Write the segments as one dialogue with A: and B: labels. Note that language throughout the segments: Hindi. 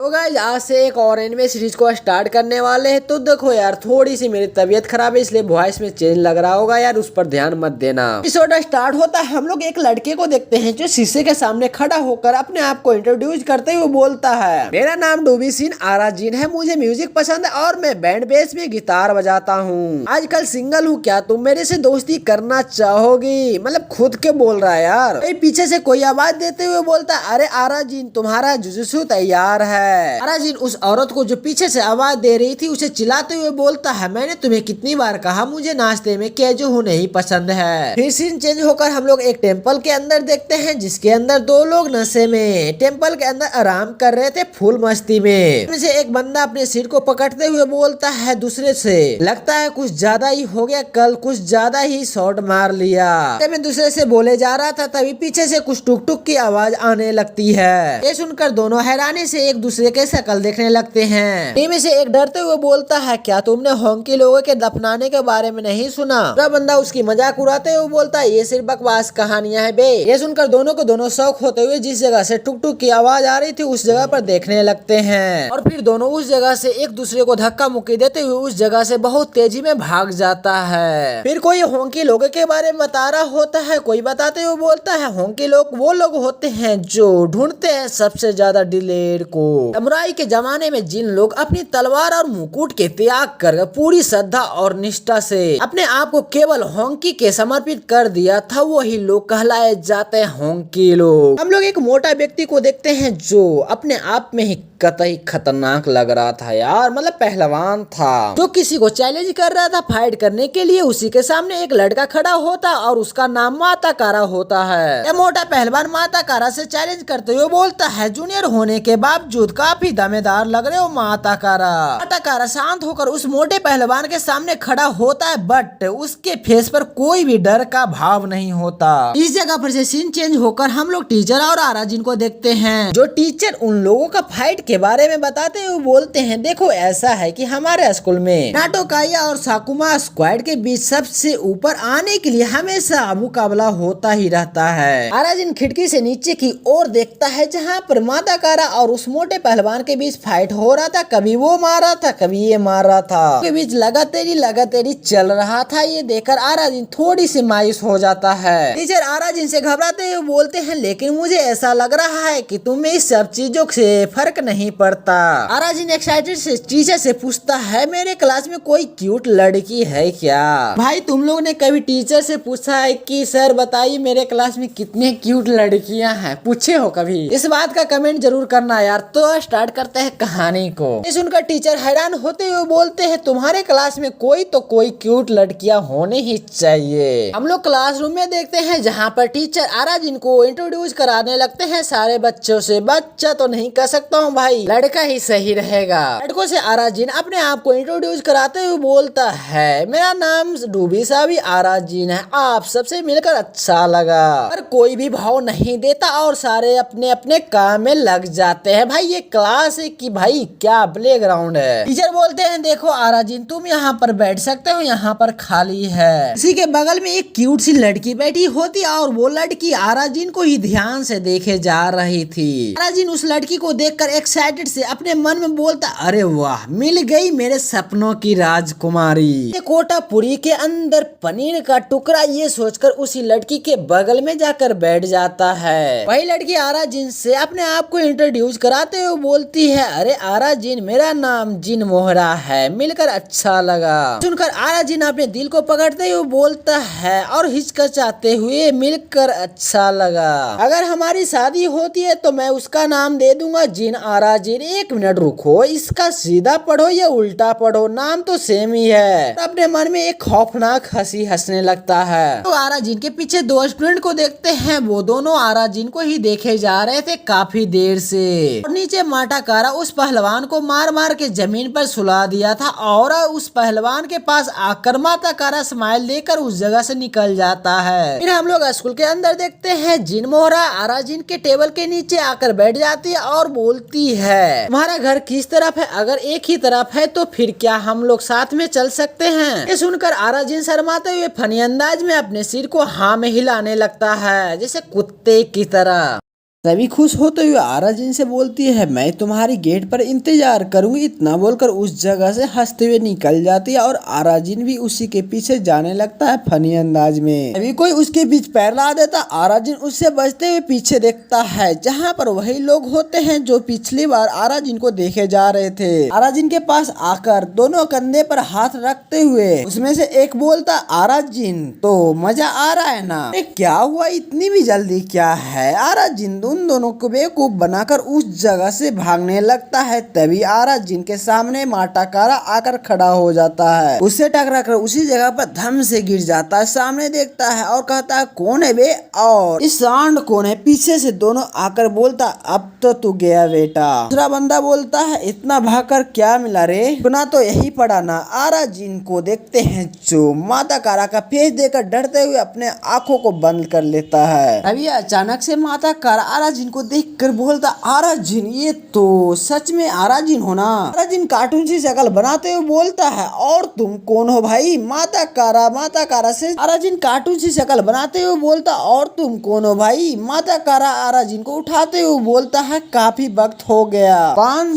A: तो गाइस आज से एक और एनिमे सीरीज को स्टार्ट करने वाले हैं। तो देखो यार, थोड़ी सी मेरी तबीयत खराब है इसलिए वॉइस में चेंज लग रहा होगा यार, उस पर ध्यान मत देना। एपिसोड स्टार्ट होता है, हम लोग एक लड़के को देखते हैं जो शीशे के सामने खड़ा होकर अपने आप को इंट्रोड्यूस करते हुए बोलता है, मेरा नाम डूबीसिन आराजीन है, मुझे म्यूजिक पसंद है और मैं बैंड बेस में गिटार बजाता हूँ। आजकल सिंगल हूँ, क्या तुम मेरे से दोस्ती करना चाहोगी? मतलब खुद के बोल रहा है यार। पीछे से कोई आवाज देते हुए बोलता है, अरे आराजीन तुम्हारा जुजुत्सु तैयार है। आराजीन उस औरत को जो पीछे से आवाज दे रही थी उसे चिल्लाते हुए बोलता है, मैंने तुम्हें कितनी बार कहा मुझे नाश्ते में केजू नहीं पसंद है। फिर सीन चेंज होकर हम लोग एक टेम्पल के अंदर देखते हैं जिसके अंदर दो लोग नशे में टेम्पल के अंदर आराम कर रहे थे फुल मस्ती में। इनमें से एक बंदा अपने सिर को पकड़ते हुए बोलता है दूसरे से, लगता है कुछ ज्यादा ही हो गया, कल कुछ ज्यादा ही शॉट मार लिया। मैं दूसरे से बोले जा रहा था तभी पीछे से कुछ टुक टुक की आवाज आने लगती है। ये सुनकर दोनों हैरानी से एक दूसरे के शक्ल देखने लगते हैं। इनमें से एक डरते हुए बोलता है, क्या तुमने होंकी लोगों के दफनाने के बारे में नहीं सुना? दूसरा बंदा उसकी मजाक उड़ाते हुए बोलता है, ये सिर्फ बकवास कहानियां हैं बे। ये सुनकर दोनों को दोनों शौक होते हुए जिस जगह से टुक टुक की आवाज आ रही थी उस जगह पर देखने लगते हैं और फिर दोनों उस जगह से एक दूसरे को धक्का मुक्की देते हुए उस जगह से बहुत तेजी में भाग जाता है। फिर कोई होंकी लोगों के बारे में बता रहा होता है, कोई बताते हुए बोलता है, होंकी लोग वो लोग होते हैं जो ढूंढते हैं सबसे ज्यादा डिलेर को। समुराई के जमाने में जिन लोग अपनी तलवार और मुकुट के त्याग कर पूरी श्रद्धा और निष्ठा से अपने आप को केवल होंकी के समर्पित कर दिया था, वही लोग कहलाए जाते हैं होंकी लोग। हम लोग एक मोटा व्यक्ति को देखते हैं जो अपने आप में ही कतई खतरनाक लग रहा था यार, मतलब पहलवान था जो किसी को चैलेंज कर रहा था फाइट करने के लिए। उसी के सामने एक लड़का खड़ा होता और उसका नाम माता कारा होता है। यह मोटा पहलवान माता कारा से चैलेंज करते हुए बोलता है, जूनियर होने के बावजूद काफी दमेदार लग रहे हो माता कारा। माता कारा शांत होकर उस मोटे पहलवान के सामने खड़ा होता है बट उसके फेस पर कोई भी डर का भाव नहीं होता। इस जगह पर से सीन चेंज होकर हम लोग टीचर और आराजीन को देखते हैं जो टीचर उन लोगों का फाइट के बारे में बताते हुए बोलते हैं, देखो ऐसा है कि हमारे स्कूल में नाटोकाया और साकुमा स्क्वाड के बीच सबसे ऊपर आने के लिए हमेशा मुकाबला होता ही रहता है। आराजीन खिड़की से नीचे की ओर देखता है जहाँ पर माता कारा और उस मोटे पहलवान के बीच फाइट हो रहा था, कभी वो मार रहा था कभी ये मार रहा था, के बीच लगातारी चल रहा था। ये देखकर आराजीन थोड़ी सी मायूस हो जाता है। टीचर आराजीन से घबराते हुए बोलते हैं, लेकिन मुझे ऐसा लग रहा है कि तुम्हें इस सब चीजों से फर्क नहीं पड़ता। आराजीन एक्साइटेड से टीचर से पूछता है, मेरे क्लास में कोई क्यूट लड़की है क्या? भाई तुम लोग ने कभी टीचर से पूछा है कि सर बताइए मेरे क्लास में कितने क्यूट लड़कियां हैं? पूछे हो कभी? इस बात का कमेंट जरूर करना यार। तो स्टार्ट करते हैं कहानी को। ये सुनकर टीचर हैरान होते हुए बोलते हैं, तुम्हारे क्लास में कोई तो कोई क्यूट लड़कियां होने ही चाहिए। हम लोग क्लासरूम में देखते हैं जहाँ पर टीचर आराजीन को इंट्रोड्यूस कराने लगते हैं सारे बच्चों से। बच्चा तो नहीं कह सकता हूँ भाई, लड़का ही सही रहेगा। लड़कों से आराजीन अपने आप को इंट्रोड्यूस कराते हुए बोलता है, मेरा नाम डूबीसाबी आराजीन है, आप सबसे मिलकर अच्छा लगा। पर कोई भी भाव नहीं देता और सारे अपने अपने काम में लग जाते हैं। भाई ये क्लास है कि भाई क्या प्लेग्राउंड है? टीचर बोलते हैं, देखो आराजीन तुम यहाँ पर बैठ सकते हो, यहाँ पर खाली है। इसी के बगल में एक क्यूट सी लड़की बैठी होती और वो लड़की आराजीन को ही ध्यान से देखे जा रही थी। आराजीन उस लड़की को देखकर एक्साइटेड से अपने मन में बोलता, अरे वाह मिल गई मेरे सपनों की राजकुमारी। कोटापुरी के अंदर पनीर का टुकड़ा, ये सोचकर उसी लड़की के बगल में जाकर बैठ जाता है। वही लड़की आराजीन से अपने आप को इंट्रोड्यूस कराते हुए बोलती है, अरे आराजीन मेरा नाम जिन मोहरा है, मिलकर अच्छा लगा। सुनकर आराजीन अपने दिल को पकड़ते हुए बोलता है और हिचकिचाते हुए, मिलकर अच्छा लगा। अगर हमारी शादी होती है तो मैं उसका नाम दे दूंगा जिन आराजीन। एक मिनट रुको, इसका सीधा पढ़ो या उल्टा पढ़ो, नाम तो सेम ही है। तो अपने मन में एक खौफनाक हंसी हंसने लगता है। तो आराजीन के पीछे दो स्टूडेंट को देखते हैं, वो दोनों आराजीन को ही देखे जा रहे थे काफी देर से। और नीचे माता कारा उस पहलवान को मार मार के जमीन पर सुला दिया था और उस पहलवान के पास आकर माता कारा स्माइल देकर उस जगह से निकल जाता है। फिर हम लोग स्कूल के अंदर देखते हैं, जिन मोहरा आराजीन के टेबल के नीचे आकर बैठ जाती है और बोलती है, तुम्हारा घर किस तरफ है? अगर एक ही तरफ है तो फिर क्या हम लोग साथ में चल सकते हैं? ये सुनकर आराजीन शर्माते हुए फनी अंदाज में अपने सिर को हाँ में हिलाने लगता है जैसे कुत्ते की तरह। तभी खुश होते हुए आरा जिन से बोलती है मैं तुम्हारी गेट पर इंतजार करूंगी। इतना बोलकर उस जगह से हंसते हुए निकल जाती है और आरा जिन भी उसी के पीछे जाने लगता है फनी अंदाज में। तभी कोई उसके बीच पैर ला देता, आरा जिन उससे बचते हुए पीछे देखता है जहाँ पर वही लोग होते हैं जो पिछली बार आरा जिन को देखे जा रहे थे। आरा जिन के पास आकर दोनों कंधे पर हाथ रखते हुए उसमें से एक बोलता, आरा जिन तो मजा आ रहा है ना? क्या हुआ इतनी भी जल्दी क्या है? आरा जिन उन दोनों को बेवकूफ बनाकर उस जगह से भागने लगता है। तभी आरा जिन के सामने माटाकारा आकर खड़ा हो जाता है, उससे टकरा कर उसी जगह पर धम से गिर जाता है। सामने देखता है और कहता है कौन है बे और इस सांड कौन है? पीछे से दोनों आकर बोलता अब तो तू गया बेटा। दूसरा बंदा बोलता है इतना भागकर क्या मिला रे? सुना तो यही पड़ा ना। आरा जिन को देखते हैं जो माटाकारा का फेस देकर डरते हुए अपने आंखों को बंद कर लेता है। अभी अचानक से माटाकारा आरा जिन को देखकर बोलता, आरा जिन ये तो सच में आरा जिन हो ना? आरा जिन कार्टून सी शक्ल बनाते हुए बोलता है और तुम कौन हो भाई? माटाकारा से आरा जिन कार्टून सी शक्ल बनाते हुए बोलता और तुम कौन हो भाई? माटाकारा आरा जिन को उठाते हुए बोलता है काफी वक्त हो गया, 5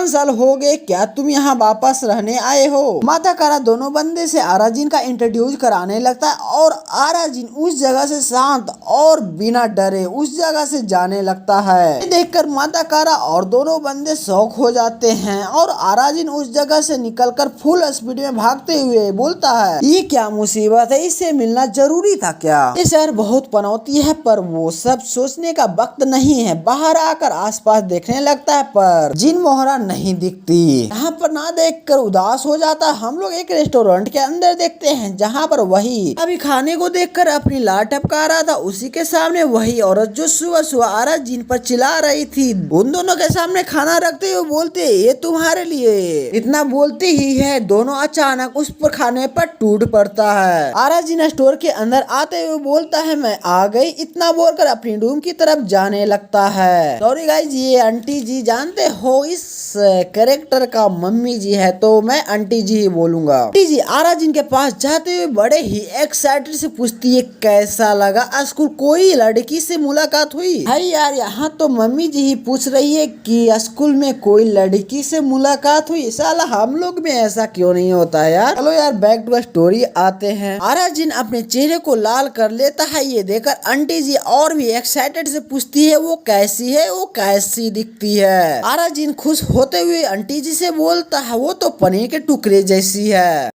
A: साल हो गए, क्या तुम यहाँ वापस रहने आए हो? माटाकारा दोनों बंदे से आरा जिन का इंट्रोड्यूस कराने लगता है और आरा जिन उस जगह से शांत और बिना डरे उस जगह से जाने लगता है। देखकर माटाकारा और दोनों बंदे शौक हो जाते हैं और आरा जिन उस जगह से निकलकर फुल स्पीड में भागते हुए बोलता है ये क्या मुसीबत है, इससे मिलना जरूरी था क्या? ये शहर बहुत पनौती है पर वो सब सोचने का वक्त नहीं है। बाहर आकर आसपास देखने लगता है पर जिन मोहरा नहीं दिखती। यहाँ पर ना देखकर उदास हो जाता। हम लोग एक रेस्टोरेंट के अंदर देखते हैं जहाँ पर वही अभी खाने को देखकर अपनी लाट टपका रहा था, उसी के सामने वही औरत जो सुबह सुबह आरा जिन पर चिल्ला रही थी, उन दोनों के सामने खाना रखते हुए बोलते ये तुम्हारे लिए। इतना बोलती ही है दोनों अचानक उस पर खाने पर टूट पड़ता है। आरा जिन स्टोर के अंदर आते हुए बोलता है मैं आ गई। इतना बोलकर अपनी रूम की तरफ जाने लगता है। सॉरी गाइज, ये आंटी जी जानते हो इस कैरेक्टर का मम्मी जी है तो मैं आंटी जी ही बोलूंगा। आंटी जी आरा जिन के पास जाते हुए बड़े ही एक्साइटेड से पूछती है कैसा लगा स्कूल, कोई लड़की से मुलाकात हुई? भाई यार यहाँ तो मम्मी जी ही पूछ रही है कि स्कूल में कोई लड़की से मुलाकात हुई। साला हम लोग में ऐसा क्यों नहीं होता है यार। चलो यार बैक टू स्टोरी आते हैं। आरा जिन अपने चेहरे को लाल कर लेता है। ये देखकर आंटी जी और भी एक्साइटेड से पूछती है वो कैसी है, वो कैसी दिखती है? आरा जिन खुश होते हुए आंटी जी से बोलता है वो तो पनीर के टुकड़े जैसी है।